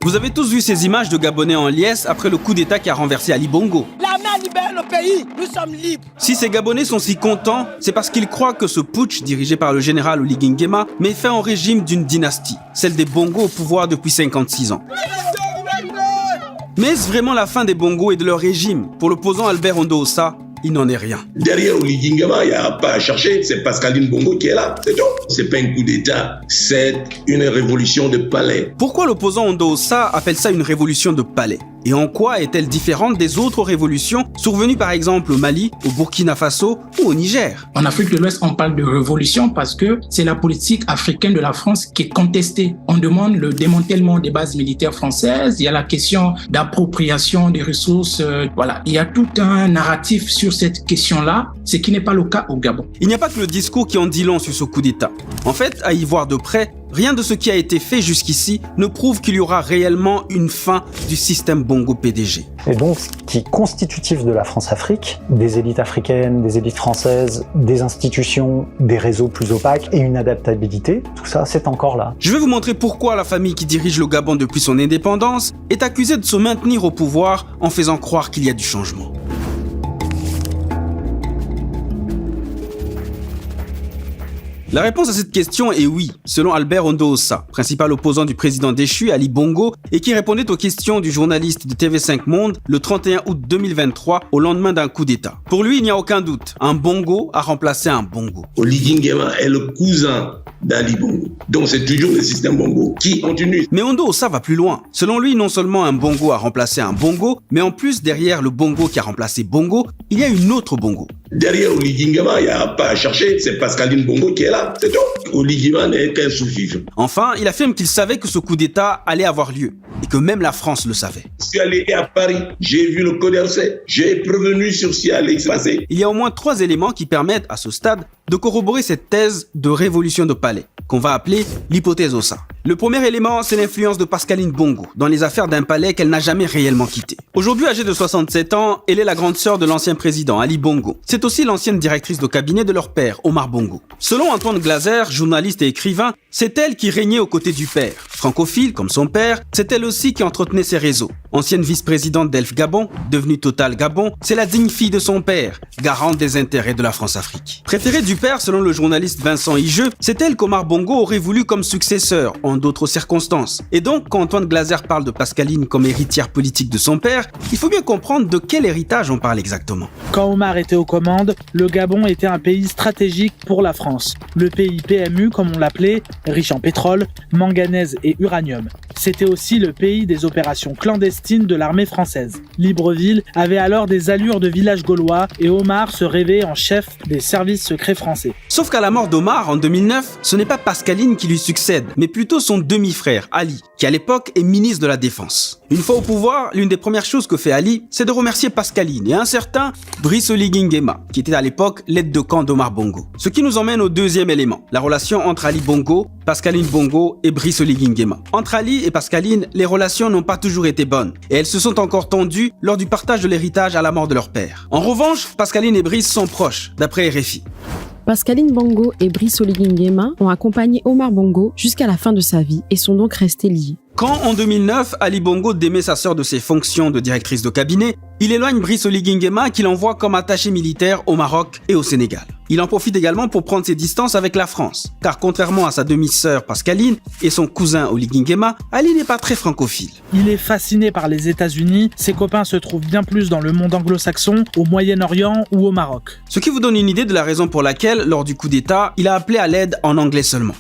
Vous avez tous vu ces images de Gabonais en liesse après le coup d'État qui a renversé Ali Bongo. L'armée a libéré le pays, nous sommes libres. Si ces Gabonais sont si contents, c'est parce qu'ils croient que ce putsch, dirigé par le général Oligui Nguema, met fin au régime d'une dynastie, celle des Bongo au pouvoir depuis 56 ans. Mais est-ce vraiment la fin des Bongo et de leur régime? Pour l'opposant Albert Ondo-Ossa, il n'en est rien. Derrière Oligui Nguema, il n'y a pas à chercher, c'est Pascaline Bongo qui est là, c'est tout. C'est pas un coup d'État, c'est une révolution de palais. Pourquoi l'opposant Ondo-Ossa appelle ça une révolution de palais? Et en quoi est-elle différente des autres révolutions survenues par exemple au Mali, au Burkina Faso ou au Niger? En Afrique de l'Ouest, on parle de révolution parce que c'est la politique africaine de la France qui est contestée. On demande le démantèlement des bases militaires françaises, il y a la question d'appropriation des ressources, voilà. Il y a tout un narratif sur cette question-là, ce qui n'est pas le cas au Gabon. Il n'y a pas que le discours qui en dit long sur ce coup d'État. En fait, à y voir de près, rien de ce qui a été fait jusqu'ici ne prouve qu'il y aura réellement une fin du système Bongo PDG. Et donc, ce qui est constitutif de la France-Afrique, des élites africaines, des élites françaises, des institutions, des réseaux plus opaques et une adaptabilité, tout ça, c'est encore là. Je vais vous montrer pourquoi la famille qui dirige le Gabon depuis son indépendance est accusée de se maintenir au pouvoir en faisant croire qu'il y a du changement. La réponse à cette question est oui, selon Albert Ondo-Ossa, principal opposant du président déchu Ali Bongo et qui répondait aux questions du journaliste de TV5 Monde le 31 août 2023 au lendemain d'un coup d'État. Pour lui, il n'y a aucun doute, un Bongo a remplacé un Bongo. Oligui Nguema est le cousin d'Ali Bongo. Donc c'est toujours le système Bongo qui continue. Mais Ondo-Ossa va plus loin. Selon lui, non seulement un Bongo a remplacé un Bongo, mais en plus, derrière le Bongo qui a remplacé Bongo, il y a une autre Bongo. Derrière Oligui Nguema, il n'y a pas à chercher, c'est Pascaline Bongo qui est là, c'est tout. Oligui Nguema n'est qu'un sous-fifre. Enfin, il affirme qu'il savait que ce coup d'État allait avoir lieu et que même la France le savait. Je suis allé à Paris, j'ai vu le Code d'Orsay, j'ai prévenu sur ce qui allait se passer. Il y a au moins 3 éléments qui permettent, à ce stade, de corroborer cette thèse de révolution de palais, qu'on va appeler l'hypothèse Ossa. Le premier élément, c'est l'influence de Pascaline Bongo dans les affaires d'un palais qu'elle n'a jamais réellement quitté. Aujourd'hui âgée de 67 ans, elle est la grande sœur de l'ancien président Ali Bongo. C'est aussi l'ancienne directrice de cabinet de leur père, Omar Bongo. Selon Antoine Glaser, journaliste et écrivain, c'est elle qui régnait aux côtés du père. Francophile comme son père, c'est elle aussi qui entretenait ses réseaux. Ancienne vice-présidente d'Elf Gabon, devenue Total Gabon, c'est la digne fille de son père, garante des intérêts de la France-Afrique. Préférée du père selon le journaliste Vincent Higeux, c'est elle qu'Omar Bongo aurait voulu comme successeur en d'autres circonstances. Et donc, quand Antoine Glaser parle de Pascaline comme héritière politique de son père, il faut bien comprendre de quel héritage on parle exactement. Quand Omar était aux commandes, le Gabon était un pays stratégique pour la France. Le pays PMU, comme on l'appelait, riche en pétrole, manganèse et uranium. C'était aussi le pays des opérations clandestines de l'armée française. Libreville avait alors des allures de village gaulois et Omar se rêvait en chef des services secrets français. Sauf qu'à la mort d'Omar en 2009, ce n'est pas Pascaline qui lui succède, mais plutôt son demi-frère Ali, qui à l'époque est ministre de la Défense. Une fois au pouvoir, l'une des premières choses que fait Ali, c'est de remercier Pascaline et un certain Brice Oligui Nguema, qui était à l'époque l'aide de camp d'Omar Bongo. Ce qui nous emmène au deuxième élément, la relation entre Ali Bongo, Pascaline Bongo et Brice Oligui Nguema. Entre Ali et Pascaline, les relations n'ont pas toujours été bonnes et elles se sont encore tendues lors du partage de l'héritage à la mort de leur père. En revanche, Pascaline et Brice sont proches, d'après RFI. Pascaline Bongo et Brice Oligui Nguema ont accompagné Omar Bongo jusqu'à la fin de sa vie et sont donc restés liés. Quand, en 2009, Ali Bongo démet sa sœur de ses fonctions de directrice de cabinet, il éloigne Brice Oligui Nguema qu'il envoie comme attaché militaire au Maroc et au Sénégal. Il en profite également pour prendre ses distances avec la France, car contrairement à sa demi-sœur Pascaline et son cousin Oligui Nguema, Ali n'est pas très francophile. Il est fasciné par les États-Unis, ses copains se trouvent bien plus dans le monde anglo-saxon, au Moyen-Orient ou au Maroc. Ce qui vous donne une idée de la raison pour laquelle, lors du coup d'État, il a appelé à l'aide en anglais seulement.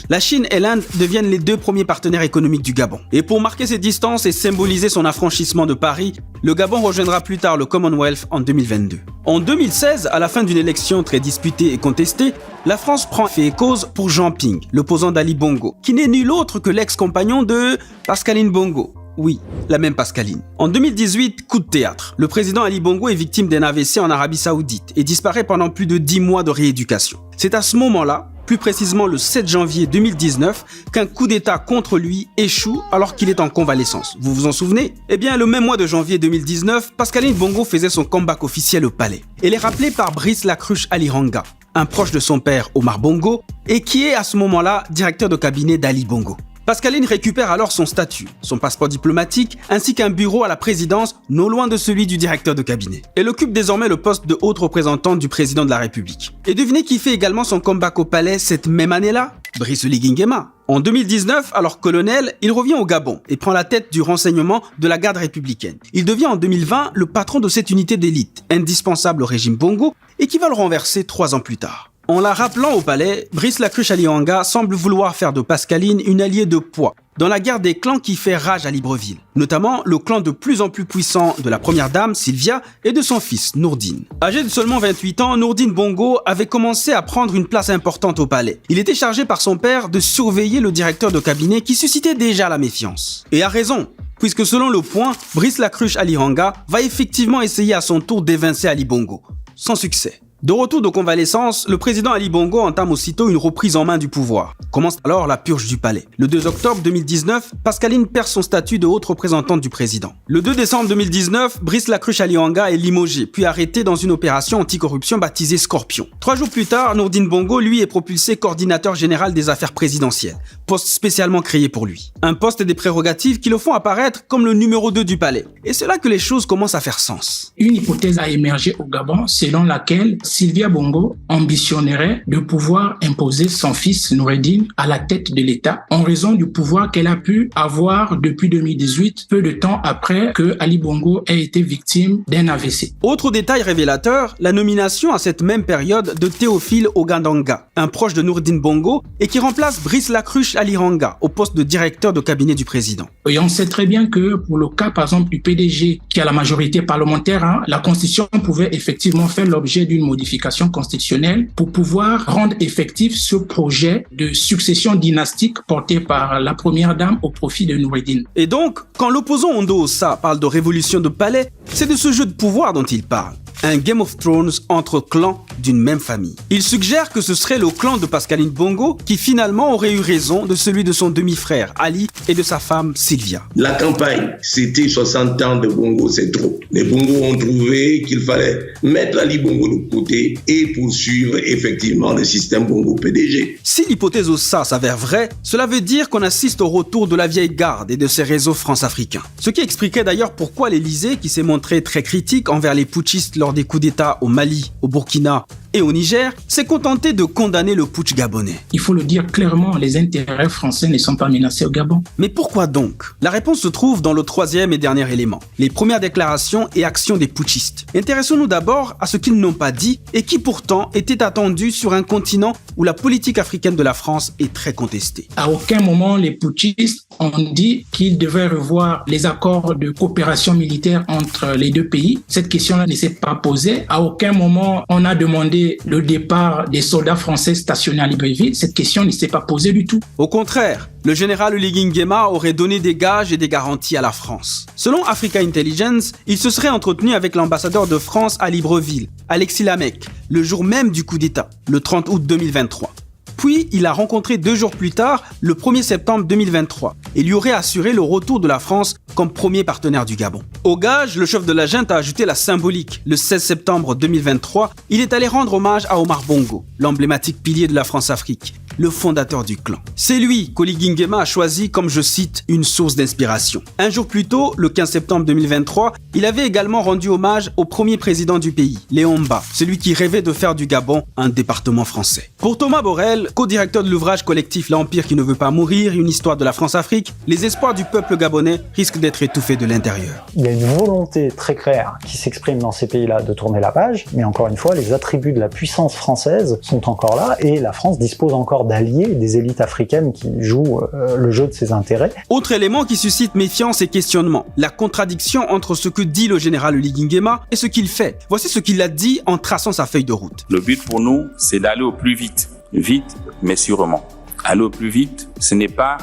La Chine et l'Inde deviennent les 2 premiers partenaires économiques du Gabon. Et pour marquer ses distances et symboliser son affranchissement de Paris, le Gabon rejoindra plus tard le Commonwealth en 2022. En 2016, à la fin d'une élection très disputée et contestée, la France prend fait et cause pour Jean Ping, l'opposant d'Ali Bongo, qui n'est nul autre que l'ex-compagnon de Pascaline Bongo. Oui, la même Pascaline. En 2018, coup de théâtre. Le président Ali Bongo est victime d'un AVC en Arabie Saoudite et disparaît pendant plus de 10 mois de rééducation. C'est à ce moment-là, plus précisément le 7 janvier 2019, qu'un coup d'État contre lui échoue alors qu'il est en convalescence. Vous vous en souvenez? Eh bien, le même mois de janvier 2019, Pascaline Bongo faisait son comeback officiel au palais. Elle est rappelée par Brice Lacruche Aliranga, un proche de son père Omar Bongo, et qui est à ce moment-là directeur de cabinet d'Ali Bongo. Pascaline récupère alors son statut, son passeport diplomatique, ainsi qu'un bureau à la présidence non loin de celui du directeur de cabinet. Elle occupe désormais le poste de haute représentante du président de la République. Et devinez qui fait également son comeback au palais cette même année-là? Brice Oligui Nguema. En 2019, alors colonel, il revient au Gabon et prend la tête du renseignement de la garde républicaine. Il devient en 2020 le patron de cette unité d'élite, indispensable au régime Bongo, et qui va le renverser 3 ans plus tard. En la rappelant au palais, Brice Lacruche Alihanga semble vouloir faire de Pascaline une alliée de poids dans la guerre des clans qui fait rage à Libreville, notamment le clan de plus en plus puissant de la première dame Sylvia et de son fils Nourdine. Âgé de seulement 28 ans, Nourdine Bongo avait commencé à prendre une place importante au palais. Il était chargé par son père de surveiller le directeur de cabinet qui suscitait déjà la méfiance. Et à raison, puisque selon Le Point, Brice Lacruche Alihanga va effectivement essayer à son tour d'évincer Ali Bongo, sans succès. De retour de convalescence, le président Ali Bongo entame aussitôt une reprise en main du pouvoir. Commence alors la purge du palais. Le 2 octobre 2019, Pascaline perd son statut de haute représentante du président. Le 2 décembre 2019, Brice Lacruche Alihanga est limogé, puis arrêté dans une opération anticorruption baptisée Scorpion. 3 jours plus tard, Nourdine Bongo, lui, est propulsé coordinateur général des affaires présidentielles, poste spécialement créé pour lui. Un poste et des prérogatives qui le font apparaître comme le numéro 2 du palais. Et c'est là que les choses commencent à faire sens. Une hypothèse a émergé au Gabon selon laquelle Sylvia Bongo ambitionnerait de pouvoir imposer son fils Noureddine à la tête de l'État en raison du pouvoir qu'elle a pu avoir depuis 2018, peu de temps après que Ali Bongo ait été victime d'un AVC. Autre détail révélateur, la nomination à cette même période de Théophile Ogandanga, un proche de Nourdine Bongo et qui remplace Brice Lacruche Alihanga au poste de directeur de cabinet du président. Et on sait très bien que pour le cas par exemple du PDG qui a la majorité parlementaire, la Constitution pouvait effectivement faire l'objet d'une modification constitutionnelle pour pouvoir rendre effectif ce projet de succession dynastique porté par la première dame au profit de Noureddine. Et donc, quand l'opposant Ondo Ossa parle de révolution de palais, c'est de ce jeu de pouvoir dont il parle. Un Game of Thrones entre clans d'une même famille. Il suggère que ce serait le clan de Pascaline Bongo qui finalement aurait eu raison de celui de son demi-frère Ali et de sa femme Sylvia. La campagne, c'était 60 ans de Bongo, c'est trop. Les Bongo ont trouvé qu'il fallait mettre Ali Bongo de côté et poursuivre effectivement le système Bongo PDG. Si l'hypothèse Ossa s'avère vraie, cela veut dire qu'on assiste au retour de la vieille garde et de ses réseaux france-africains. Ce qui expliquerait d'ailleurs pourquoi l'Élysée, qui s'est montré très critique envers les putschistes lors des coups d'État au Mali, au Burkina et au Niger, s'est contenté de condamner le putsch gabonais. Il faut le dire clairement, les intérêts français ne sont pas menacés au Gabon. Mais pourquoi donc? La réponse se trouve dans le 3e et dernier élément, les premières déclarations et actions des putschistes. Intéressons-nous d'abord à ce qu'ils n'ont pas dit et qui pourtant était attendu sur un continent où la politique africaine de la France est très contestée. À aucun moment, les putschistes ont dit qu'ils devaient revoir les accords de coopération militaire entre les deux pays. Cette question-là ne s'est pas posée. À aucun moment, on a demandé le départ des soldats français stationnés à Libreville. Cette question ne s'est pas posée du tout. Au contraire, le général Oligui Nguema aurait donné des gages et des garanties à la France. Selon Africa Intelligence, il se serait entretenu avec l'ambassadeur de France à Libreville, Alexis Lamec, le jour même du coup d'État, le 30 août 2023. Puis, il a rencontré 2 jours plus tard, le 1er septembre 2023, et lui aurait assuré le retour de la France comme premier partenaire du Gabon. Au gage, le chef de la junte a ajouté la symbolique. Le 16 septembre 2023, il est allé rendre hommage à Omar Bongo, l'emblématique pilier de la France-Afrique, le fondateur du clan. C'est lui qu'Oligui Nguema a choisi comme, je cite, une source d'inspiration. Un jour plus tôt, le 15 septembre 2023, il avait également rendu hommage au premier président du pays, Léon Mba, celui qui rêvait de faire du Gabon un département français. Pour Thomas Borrell, co-directeur de l'ouvrage collectif L'Empire qui ne veut pas mourir, une histoire de la France-Afrique, les espoirs du peuple gabonais risquent d'être étouffés de l'intérieur. Il y a une volonté très claire qui s'exprime dans ces pays-là de tourner la page, mais encore une fois, les attributs de la puissance française sont encore là et la France dispose encore d'alliés, des élites africaines qui jouent le jeu de ses intérêts. Autre élément qui suscite méfiance et questionnement, la contradiction entre ce que dit le général Oligui Nguema et ce qu'il fait. Voici ce qu'il a dit en traçant sa feuille de route. Le but pour nous, c'est d'aller au plus vite. Vite, mais sûrement. Aller au plus vite, ce n'est pas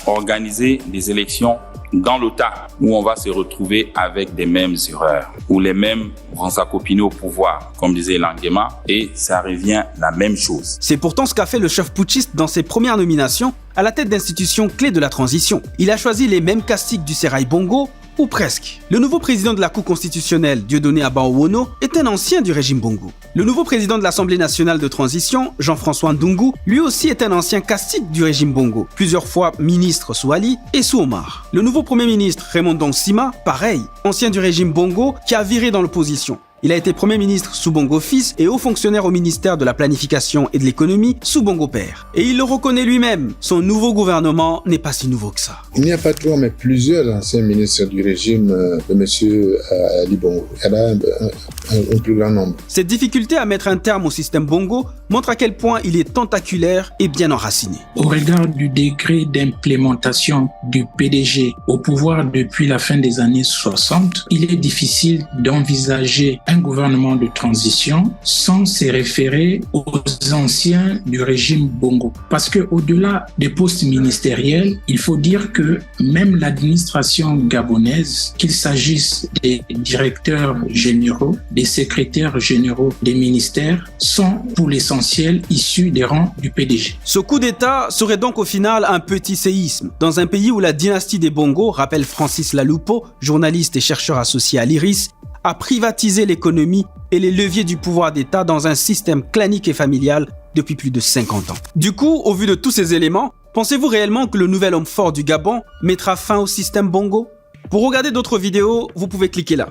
organiser des élections dans le tas où on va se retrouver avec des mêmes erreurs, où les mêmes vont s'accopiner au pouvoir, comme disait Nguema, et ça revient la même chose. C'est pourtant ce qu'a fait le chef putschiste dans ses premières nominations à la tête d'institutions clés de la transition. Il a choisi les mêmes caciques du Sérail Bongo Ou presque. Le nouveau président de la Cour constitutionnelle, Dieudonné Abaowono, est un ancien du régime Bongo. Le nouveau président de l'Assemblée nationale de transition, Jean-François Ndungu, lui aussi est un ancien cacique du régime Bongo, plusieurs fois ministre sous Ali et sous Omar. Le nouveau premier ministre, Raymond Dongsima, pareil, ancien du régime Bongo, qui a viré dans l'opposition. Il a été Premier ministre sous Bongo fils et haut fonctionnaire au ministère de la Planification et de l'Économie sous Bongo père. Et il le reconnaît lui-même, son nouveau gouvernement n'est pas si nouveau que ça. Il n'y a pas trois, mais plusieurs anciens ministres du régime de M. Ali Bongo. Elle a un plus grand nombre. Cette difficulté à mettre un terme au système Bongo montre à quel point il est tentaculaire et bien enraciné. Au regard du degré d'implémentation du PDG au pouvoir depuis la fin des années 60, il est difficile d'envisager un gouvernement de transition sans se référer aux anciens du régime Bongo. Parce que au-delà des postes ministériels, il faut dire que même l'administration gabonaise, qu'il s'agisse des directeurs généraux, des secrétaires généraux des ministères, sont pour l'essentiel issus des rangs du PDG. Ce coup d'État serait donc au final un petit séisme dans un pays où la dynastie des Bongo, rappelle Francis Lalupo, journaliste et chercheur associé à l'IRIS, a privatisé l'économie et les leviers du pouvoir d'État dans un système clanique et familial depuis plus de 50 ans. Du coup, au vu de tous ces éléments, pensez-vous réellement que le nouvel homme fort du Gabon mettra fin au système Bongo ? Pour regarder d'autres vidéos, vous pouvez cliquer là.